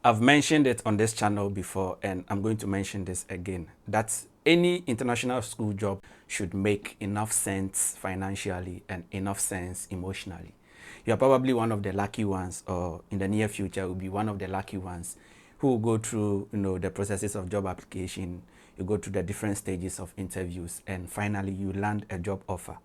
I've mentioned it on this channel before, and I'm going to mention this again, that any international school job should make enough sense financially and enough sense emotionally. You're probably one of the lucky ones, or in the near future will be one of the lucky ones who will go through, the processes of job application. You go through the different stages of interviews, and finally you land a job offer.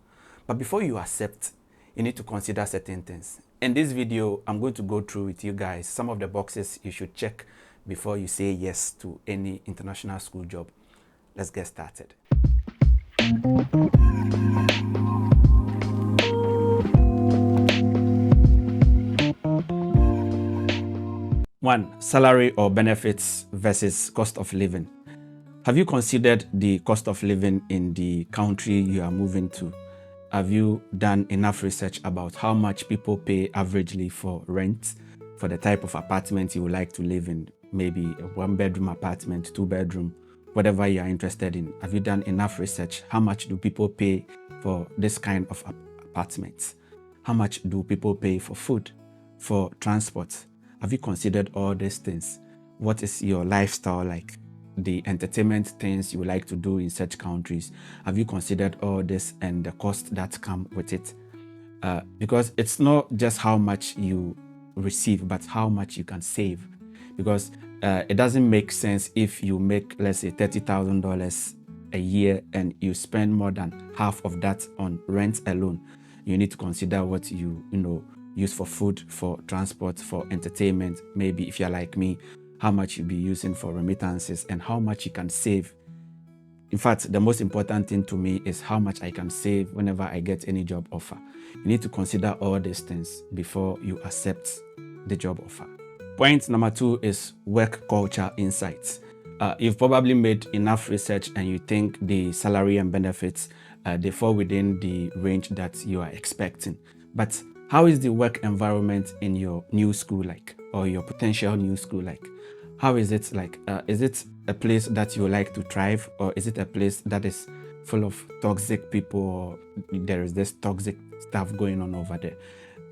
But before you accept, you need to consider certain things. In this video, I'm going to go through with you guys some of the boxes you should check before you say yes to any international school job. Let's get started. One, salary or benefits versus cost of living. Have you considered the cost of living in the country you are moving to? Have you done enough research about how much people pay averagely for rent, for the type of apartment you would like to live in? Maybe a one-bedroom apartment, two-bedroom, whatever you are interested in. Have you done enough research? How much do people pay for this kind of apartments? How much do people pay for food, for transport? Have you considered all these things? What is your lifestyle like? The entertainment things you would like to do in such countries. Have you considered all this and the cost that come with it? Because it's not just how much you receive, but how much you can save. Because it doesn't make sense if you make, let's say, $30,000 a year and you spend more than half of that on rent alone. You need to consider what you use for food, for transport, for entertainment. Maybe if you're like me, how much you'll be using for remittances and how much you can save. In fact, the most important thing to me is how much I can save whenever I get any job offer. You need to consider all these things before you accept the job offer. Point number 2 is work culture insights. You've probably made enough research and you think the salary and benefits, they fall within the range that you are expecting. But how is the work environment in your new school like, or your potential new school like? How is it like? Is it a place that you like to thrive, or is it a place that is full of toxic people, or there is this toxic stuff going on over there?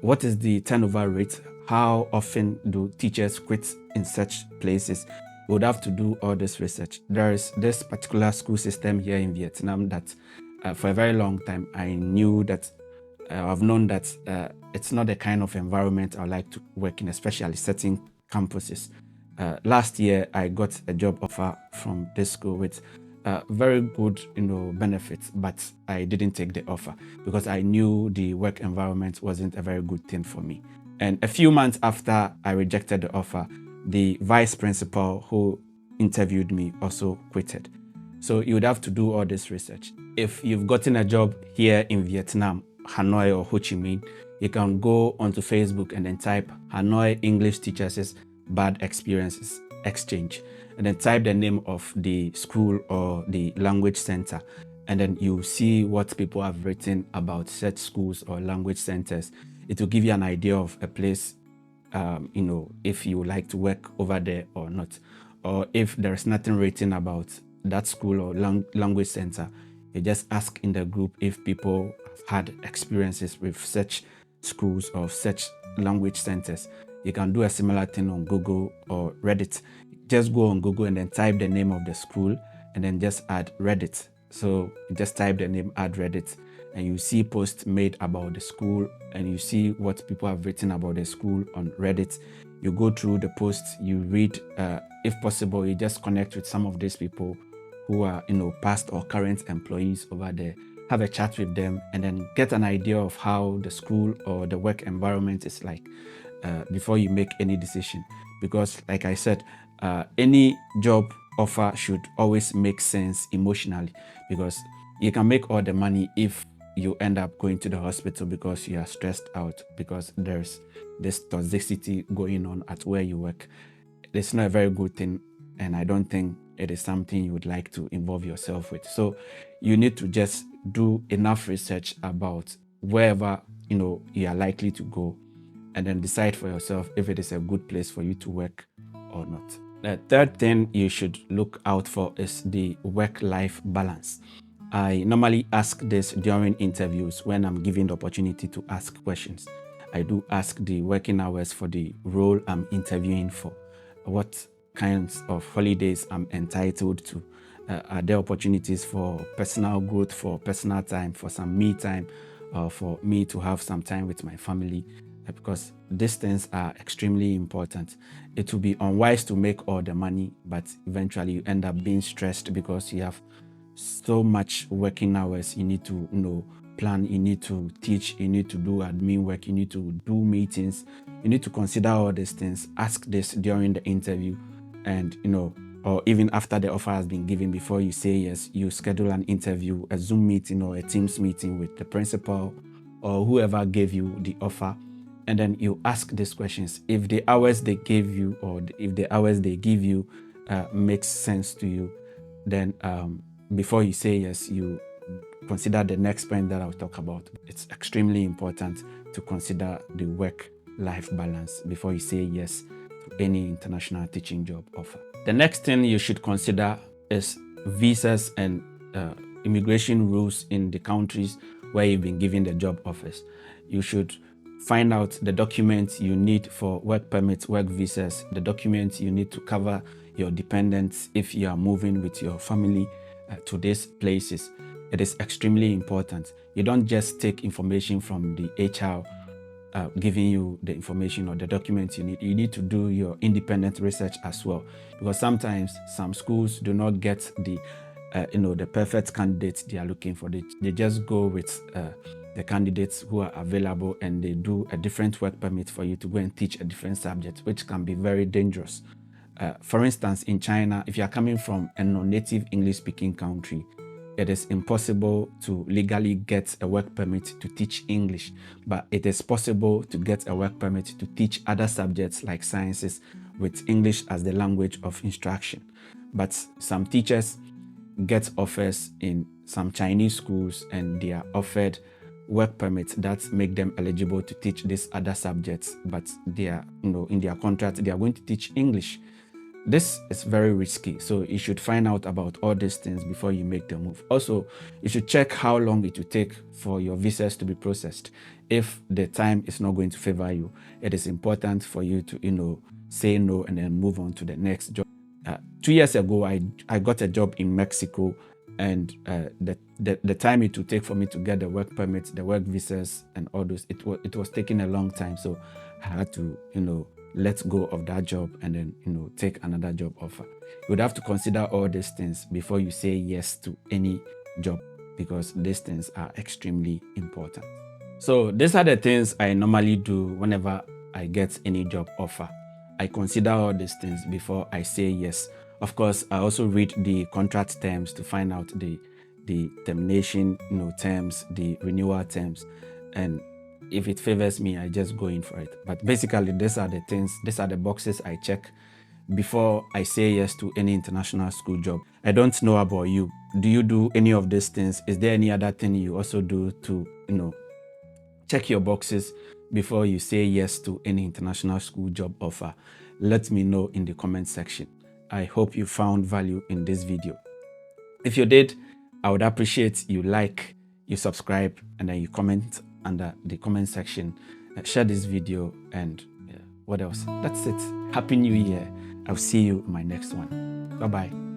What is the turnover rate? How often do teachers quit in such places? We would have to do all this research. There is this particular school system here in Vietnam that for a very long time I knew that I've known that it's not the kind of environment I like to work in, especially certain campuses. Last year, I got a job offer from this school with very good, benefits, but I didn't take the offer because I knew the work environment wasn't a very good thing for me. And a few months after I rejected the offer, the vice principal who interviewed me also quitted. So you would have to do all this research. If you've gotten a job here in Vietnam, Hanoi or Ho Chi Minh, you can go onto Facebook and then type Hanoi English Teachers' Bad Experiences Exchange, and then type the name of the school or the language center, and then you see what people have written about such schools or language centers. It will give you an idea of a place, if you would like to work over there or not. Or if there's nothing written about that school or language center, you just ask in the group if people have had experiences with such schools or such language centers. You can do a similar thing on Google or Reddit. Just go on Google and then type the name of the school and then just add Reddit. So you just type the name, add Reddit, and you see posts made about the school and you see what people have written about the school on Reddit. You go through the posts, you read, if possible, you just connect with some of these people who are, past or current employees over there. Have a chat with them and then get an idea of how the school or the work environment is like before you make any decision. Because like I said, any job offer should always make sense emotionally, because you can make all the money if you end up going to the hospital because you are stressed out, because there's this toxicity going on at where you work. It's not a very good thing, and I don't think it is something you would like to involve yourself with. So you need to just do enough research about wherever you are likely to go, and then decide for yourself if it is a good place for you to work or not. The third thing you should look out for is the work-life balance. I normally ask this during interviews when I'm given the opportunity to ask questions. I do ask the working hours for the role I'm interviewing for. what kinds of holidays I'm entitled to. Are there opportunities for personal growth, for personal time, for some me time, for me to have some time with my family? Because these things are extremely important. It will be unwise to make all the money, but eventually you end up being stressed because you have so much working hours. You need to plan, you need to teach, you need to do admin work, you need to do meetings, you need to consider all these things. Ask this during the interview, and or even after the offer has been given. Before you say yes, you schedule an interview, a Zoom meeting or a Teams meeting with the principal or whoever gave you the offer, and then you ask these questions. If the hours they gave you, or if the hours they give you makes sense to you, then before you say yes, you consider the next point that I'll talk about. It's extremely important to consider the work-life balance before you say yes to any international teaching job offer. The next thing you should consider is visas and immigration rules in the countries where you've been given the job offers. You should find out the documents you need for work permits, work visas, the documents you need to cover your dependents if you are moving with your family to these places. It is extremely important. You don't just take information from the HR giving you the information or the documents you need. You need to do your independent research as well, because sometimes some schools do not get the the perfect candidates they are looking for. They just go with the candidates who are available, and they do a different work permit for you to go and teach a different subject, which can be very dangerous. For instance, in China, if you are coming from a non-native English-speaking country, it is impossible to legally get a work permit to teach English, but it is possible to get a work permit to teach other subjects like sciences with English as the language of instruction. But some teachers get offers in some Chinese schools, and they are offered work permits that make them eligible to teach these other subjects, but they are, in their contract, they are going to teach English. This is very risky, so you should find out about all these things before you make the move. Also, you should check how long it will take for your visas to be processed. If the time is not going to favor you, it is important for you to, say no and then move on to the next job. 2 years ago, I got a job in Mexico, and the time it would take for me to get the work permits, the work visas, and all those, it was taking a long time. So I had to, let go of that job and then, take another job offer. You would have to consider all these things before you say yes to any job, because these things are extremely important. So these are the things I normally do whenever I get any job offer. I consider all these things before I say yes. Of course, I also read the contract terms to find out the termination terms, the renewal terms, and if it favors me, I just go in for it. But basically, these are the things, these are the boxes I check before I say yes to any international school job. I don't know about you. Do you do any of these things? Is there any other thing you also do to, check your boxes before you say yes to any international school job offer? Let me know in the comment section. I hope you found value in this video. If you did, I would appreciate you like, you subscribe, and then you comment under the comment section. Share this video, and what else? That's it. Happy New Year. I'll see you in my next one. Bye-bye.